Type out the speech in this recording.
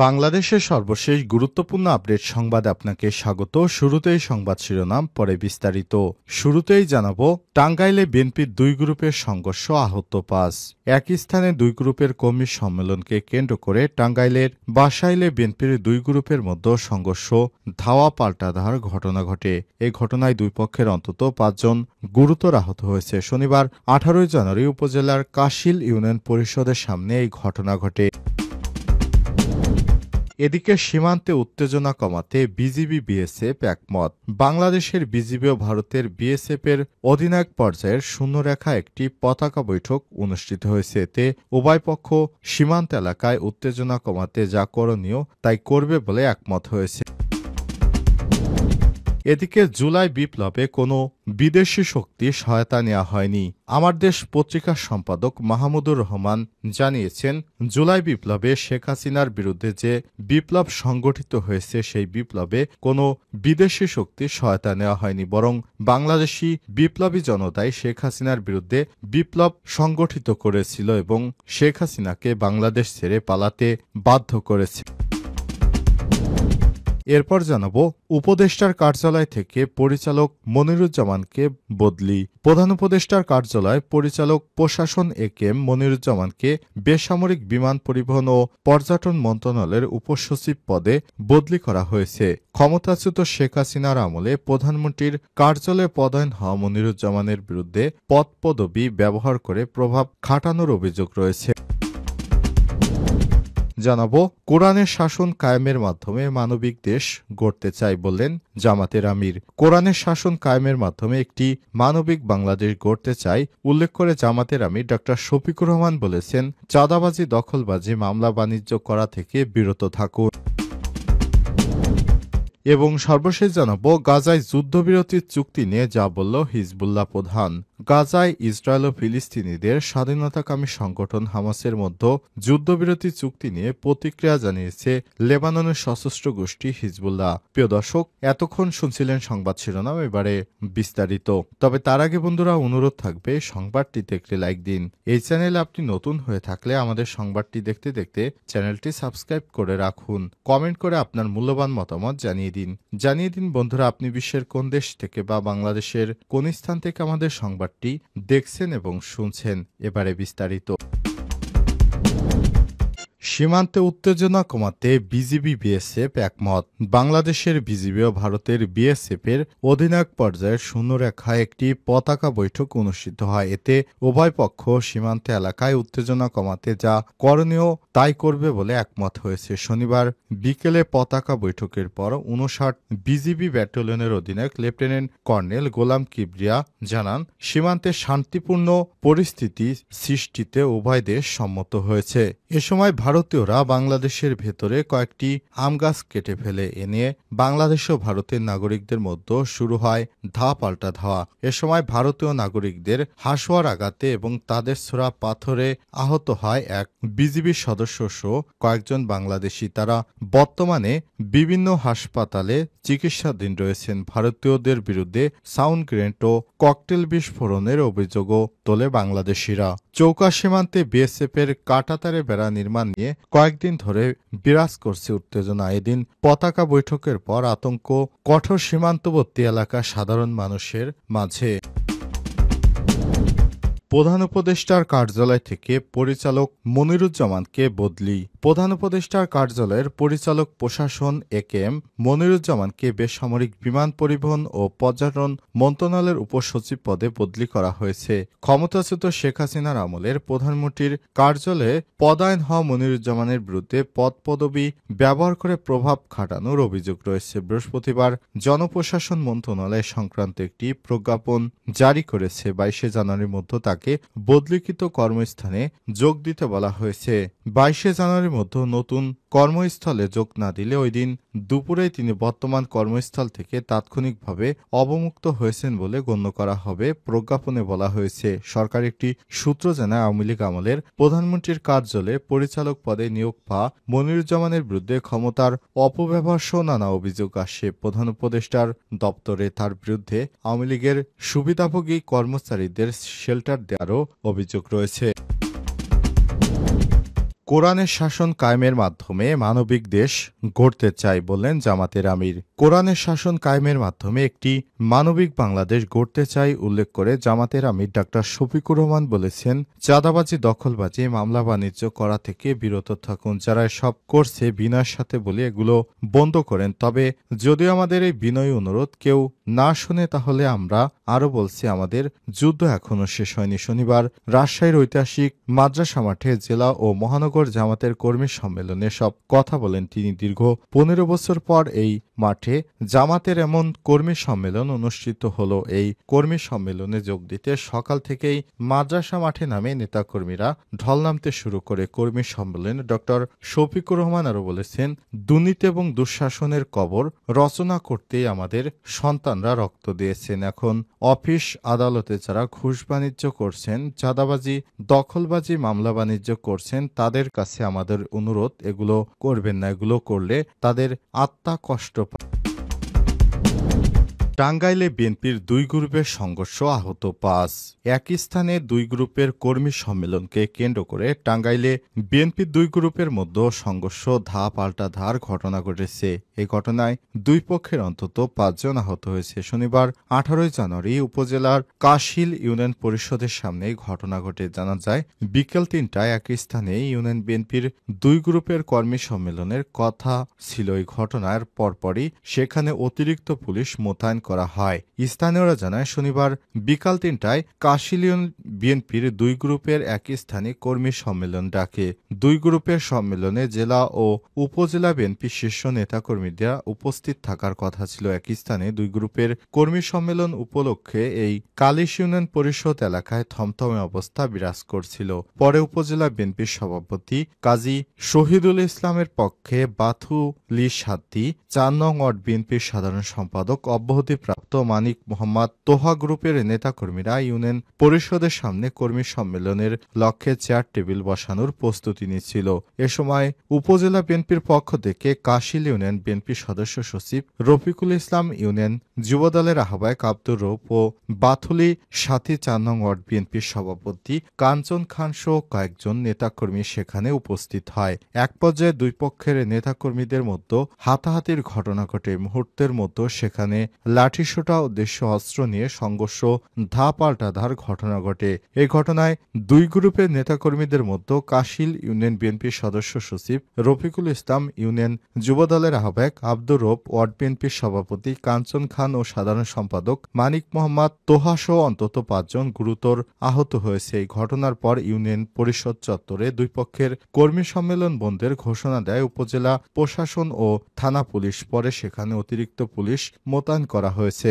বাংলাদেশের সর্বশেষ গুরুত্বপূর্ণ আপডেট সংবাদে আপনাকে স্বাগত। শুরুতেই সংবাদ শিরোনাম, পরে বিস্তারিত। শুরুতেই জানাবো, টাঙ্গাইলে বিএনপির দুই গ্রুপের সংঘর্ষ, আহত ৫। একই স্থানে দুই গ্রুপের কর্মী সম্মেলনকে কেন্দ্র করে টাঙ্গাইলের বাসাইলে বিএনপির দুই গ্রুপের মধ্যে সংঘর্ষ, ধাওয়া পাল্টাধার ঘটনা ঘটে। এই ঘটনায় দুই পক্ষের অন্তত ৫ জন গুরুতর আহত হয়েছে। শনিবার ১৮ জানুয়ারি উপজেলার কাশিল ইউনিয়ন পরিষদের সামনে এই ঘটনা ঘটে। এদিকে সীমান্তে উত্তেজনা কমাতে বিজিবি বিএসএফ একমত। বাংলাদেশের বিজিবি ও ভারতের বিএসএফের অধিনায়ক পর্যায়ের শূন্যরেখা একটি পতাকা বৈঠক অনুষ্ঠিত হয়েছে। এতে উভয় পক্ষ সীমান্ত এলাকায় উত্তেজনা কমাতে যা করণীয় তাই করবে বলে একমত হয়েছে। এদিকে জুলাই বিপ্লবে কোনো বিদেশি শক্তি সহায়তা নেওয়া হয়নি। আমার দেশ পত্রিকার সম্পাদক মাহমুদুর রহমান জানিয়েছেন, জুলাই বিপ্লবে শেখ হাসিনার বিরুদ্ধে যে বিপ্লব সংগঠিত হয়েছে সেই বিপ্লবে কোনো বিদেশি শক্তি সহায়তা নেওয়া হয়নি, বরং বাংলাদেশি বিপ্লবী জনতাই শেখ হাসিনার বিরুদ্ধে বিপ্লব সংগঠিত করেছিল এবং শেখ হাসিনাকে বাংলাদেশ ছেড়ে পালাতে বাধ্য করেছে। এরপর জানাবো, উপদেষ্টার কার্যালয় থেকে পরিচালক মনিরুজ্জামানকে বদলি। প্রধান উপদেষ্টার কার্যালয় পরিচালক প্রশাসন একেএম মনিরুজ্জামানকে বেসামরিক বিমান পরিবহন ও পর্যটন মন্ত্রণালয়ের উপসচিব পদে বদলি করা হয়েছে। ক্ষমতাচ্যুত শেখ হাসিনার আমলে প্রধানমন্ত্রীর কার্যালয়ে পদায়ন হওয়া মনিরুজ্জামানের বিরুদ্ধে পদপদবি ব্যবহার করে প্রভাব খাটানোর অভিযোগ রয়েছে। জানাবো, কোরআনের শাসন কায়েমের মাধ্যমে মানবিক দেশ গড়তে চাই বললেন জামাতের আমির। কোরআনের শাসন কায়েমের মাধ্যমে একটি মানবিক বাংলাদেশ গড়তে চাই উল্লেখ করে জামাতের আমির ড শফিকুর রহমান বলেছেন, চাঁদাবাজি, দখলবাজি, মামলা বাণিজ্য করা থেকে বিরত থাকুন। এবং সর্বশেষ জানাবো, গাজায় যুদ্ধবিরতির চুক্তি নিয়ে যা বলল হিজবুল্লাহ প্রধান। গাজায় ইসরায়েল ও ফিলিস্তিনিদের স্বাধীনতাকামী সংগঠন হামাসের মধ্যে যুদ্ধবিরতি চুক্তি নিয়ে প্রতিক্রিয়া জানিয়েছে লেবাননের সশস্ত্র গোষ্ঠী হিজবুল্লাহ। প্রিয় দর্শক, এতক্ষণ শুনছিলেন সংবাদ শিরোনাম, এবারে বিস্তারিত। তবে তার আগে বন্ধুরা, অনুরোধ থাকবে সংবাদটিতে একটি লাইক দিন। এই চ্যানেলে আপনি নতুন হয়ে থাকলে আমাদের সংবাদটি দেখতে দেখতে চ্যানেলটি সাবস্ক্রাইব করে রাখুন। কমেন্ট করে আপনার মূল্যবান মতামত জানিয়ে দিন বন্ধুরা, আপনি বিশ্বের কোন দেশ থেকে বা বাংলাদেশের কোন স্থান থেকে আমাদের সংবাদটি দেখছেন এবং শুনছেন। এবারে বিস্তারিত। সীমান্তে উত্তেজনা কমাতে বিজিবি বিএসএফ একমত। বাংলাদেশের বিজিবি ও ভারতের বিএসএফের অধিনায়ক পর্যায়ের শূন্যরেখায় একটি পতাকা বৈঠক অনুষ্ঠিত হয়। এতে উভয় পক্ষ সীমান্ত এলাকায় উত্তেজনা কমাতে যা করণীয় তাই করবে বলে একমত হয়েছে। শনিবার বিকেলে পতাকা বৈঠকের পর ৫৯ বিজিবি ব্যাটালিয়নের অধিনায়ক লেফটেন্যান্ট কর্নেল গোলাম কিবরিয়া জানান, সীমান্তে শান্তিপূর্ণ পরিস্থিতি সৃষ্টিতে উভয় দেশ সম্মত হয়েছে। এ সময় ভারতীয়রা বাংলাদেশের ভেতরে কয়েকটি আম গাছ কেটে ফেলে। এ নিয়ে বাংলাদেশ ও ভারতের নাগরিকদের মধ্যে শুরু হয় ধাওয়া পাল্টা ধাওয়া। এ সময় ভারতীয় নাগরিকদের হাঁসুয়ার আঘাতে এবং তাদের ছোড়া পাথরে আহত হয় এক বিজিবি সদস্য সহ কয়েকজন বাংলাদেশি। তারা বর্তমানে বিভিন্ন হাসপাতালে চিকিৎসাধীন রয়েছেন। ভারতীয়দের বিরুদ্ধে সাউন্ড গ্রেনেড ও ককটেল বিস্ফোরণের অভিযোগও তোলে বাংলাদেশিরা। চৌকা সীমান্তে বিএসএফের কাঁটাতারে বেড়া নির্মাণ নিয়ে কয়েকদিন ধরে বিরাজ করছে উত্তেজনা। এদিন পতাকা বৈঠকের পর আতঙ্ক কঠোর সীমান্তবর্তী এলাকার সাধারণ মানুষের মাঝে। প্রধান উপদেষ্টার কার্যালয় থেকে পরিচালক মনিরুজ্জামানকে বদলি। প্রধান উপদেষ্টার কার্যালয়ের পরিচালক প্রশাসন একেএম মনিরুজ্জামানকে বেসামরিক বিমান পরিবহন ও পর্যটন মন্ত্রণালয়ের উপসচিব পদে বদলি করা হয়েছে। ক্ষমতাচ্যুত শেখ হাসিনার আমলের প্রধানমন্ত্রীর কার্যালয়ে পদায়ন হওয়া মনিরুজ্জামানের বিরুদ্ধে পদপদবি ব্যবহার করে প্রভাব খাটানোর অভিযোগ রয়েছে। বৃহস্পতিবার জনপ্রশাসন মন্ত্রণালয় সংক্রান্ত একটি প্রজ্ঞাপন জারি করেছে। ২২ জানুয়ারির মধ্যে তাকে বদলিকৃত কর্মস্থানে যোগ দিতে বলা হয়েছে। ২২ জানুয়ারির মধ্যে নতুন কর্মস্থলে যোগ না দিলে ওই দিন দুপুরেই তিনি বর্তমান কর্মস্থল থেকে তাৎক্ষণিকভাবে অবমুক্ত হয়েছেন বলে গণ্য করা হবে। প্রজ্ঞাপনে বলা হয়েছে, সরকার একটি সূত্র জানায়, আওয়ামী লীগ আমলের প্রধানমন্ত্রীর কার্যালয়ে পরিচালক পদে নিয়োগ পাওয়া মনিরুজ্জামানের বিরুদ্ধে ক্ষমতার অপব্যবহার সহ নানা অভিযোগ আসে। প্রধান উপদেষ্টার দপ্তরে তার বিরুদ্ধে আওয়ামী লীগের সুবিধাভোগী কর্মচারীদের শেল্টার দেওয়ারও অভিযোগ রয়েছে। কোরআনের শাসন কায়েমের মাধ্যমে মানবিক দেশ গড়তে চাই বললেন জামাতের আমির। কোরআনের শাসন কায়েমের মাধ্যমে একটি মানবিক বাংলাদেশ গড়তে চাই উল্লেখ করে জামাতের আমির ডাক্তার শফিকুর রহমান বলেছেন, চাঁদাবাজি, দখলবাজি, মামলা বাণিজ্য করা থেকে বিরত থাকুন। যারা সব করছে বিনয়ের সাথে বলে এগুলো বন্ধ করেন। তবে যদিও আমাদের এই বিনয়ী অনুরোধ কেউ না শুনে, তাহলে আমরা আরও বলছি, আমাদের যুদ্ধ এখনও শেষ হয়নি। শনিবার রাজশাহীর ঐতিহাসিক মাদ্রাসা মাঠে জেলা ও মহানগর জামাতের কর্মী সম্মেলনে সব কথা বলেন তিনি। দীর্ঘ 15 বছর পর এই মাঠে জামাতের এমন কর্মী সম্মেলন অনুষ্ঠিত হলো। এই কর্মী সম্মেলনে যোগ দিতে সকাল থেকেই মাদ্রাসা মাঠে নামে নেতাকর্মীরা ঢল নামতে শুরু করে। কর্মী সম্মেলনে ডক্টর শফিকুর রহমান আরও বলেছেন, দুর্নীতি এবং দুঃশাসনের কবর রচনা করতেই আমাদের সন্তানরা রক্ত দিয়েছেন। এখন অফিস আদালতে যারা ঘুষ বাণিজ্য করছেন, চাঁদাবাজি, দখলবাজি, মামলা বাণিজ্য করছেন, তাদের কাছে আমাদের অনুরোধ, এগুলো করবেন না। এগুলো করলে তাদের আত্মা কষ্ট পায়। টাঙ্গাইলে বিএনপির দুই গ্রুপের সংঘর্ষ, আহত 5। একই স্থানে দুই গ্রুপের কর্মী সম্মেলনকে কেন্দ্র করে টাঙ্গাইলে বিএনপির দুই গ্রুপের মধ্যে সংঘর্ষ, পাল্টা ধার ঘটনা ঘটেছে। এই ঘটনায় দুই পক্ষের অন্তত 5 জন আহত হয়েছে। শনিবার 18 জানুয়ারি উপজেলার কাশিল ইউনিয়ন পরিষদের সামনে ঘটনা ঘটে। জানা যায়, বিকেল 3টায় একই স্থানে ইউনিয়ন বিএনপির দুই গ্রুপের কর্মী সম্মেলনের কথা ছিল। এই ঘটনার পরপরই সেখানে অতিরিক্ত পুলিশ মোতায়েন করা হয়। স্থানীয়রা জানায়, শনিবার বিকাল 3টায় কাশিলিয়ন বিএনপির দুই গ্রুপের একই স্থানে কর্মী সম্মেলন ডাকে। দুই গ্রুপের সম্মেলনে জেলা ও উপজেলা বিএনপি শীর্ষ নেতাকর্মীরা উপস্থিত থাকার কথা ছিল। একই স্থানে দুই গ্রুপের কর্মী সম্মেলন উপলক্ষে এই কালিশ ইউনিয়ন পরিষদ এলাকায় থমথমে অবস্থা বিরাজ করছিল। পরে উপজেলা বিএনপির সভাপতি কাজী শহীদুল ইসলামের পক্ষে বাথুলি সাদ্দি, 4 নং ওয়ার্ড বিএনপির সাধারণ সম্পাদক অব্যাহতিপ্রাপ্ত মানিক মোহাম্মদ তোহা গ্রুপের নেতাকর্মীরা ইউনিয়ন পরিষদের সামনে কর্মী সম্মেলনের লক্ষ্যে চেয়ার টেবিল বসানোর প্রস্তুতি নিচ্ছিল। এ সময় উপজেলা বিএনপির পক্ষ থেকে কাশিল ইউনিয়ন বিএনপির সদস্য সচিব রফিকুল ইসলাম, ইউনিয়ন যুবদলের আহ্বায়ক আব্দুর রৌফ ও বাথুলি সাথী 4 নং ওয়ার্ড বিএনপির সভাপতি কাঞ্চন খান সহ কয়েকজন নেতাকর্মী সেখানে উপস্থিত হয়। এক পর্যায়ে দুই পক্ষের নেতাকর্মীদের মধ্যে হাতাহাতির ঘটনা ঘটে। মুহূর্তের মধ্যে সেখানে লাঠিসোঁটা ও দেশীয় অস্ত্র নিয়ে সংঘর্ষ, পাল্টা ধার ঘটনা ঘটে। এই ঘটনায় দুই গ্রুপের নেতাকর্মীদের মধ্যে কাশিল ইউনিয়ন বিএনপির সদস্য সচিব রফিকুল ইসলাম, ইউনিয়ন যুবদলের আহ্বায়ক আব্দুর রৌফ, ওয়ার্ড বিএনপির সভাপতি কাঞ্চন খান ও সাধারণ সম্পাদক মানিক মোহাম্মদ তোহা সহ অন্তত 5 জন গুরুতর আহত হয়েছে। এই ঘটনার পর ইউনিয়ন পরিষদ চত্বরে দুই পক্ষের কর্মী সম্মেলন বন্ধের ঘোষণা দেয় উপজেলা প্রশাসন ও থানা পুলিশ। পরে সেখানে অতিরিক্ত পুলিশ মোতায়েন করা হয়েছে।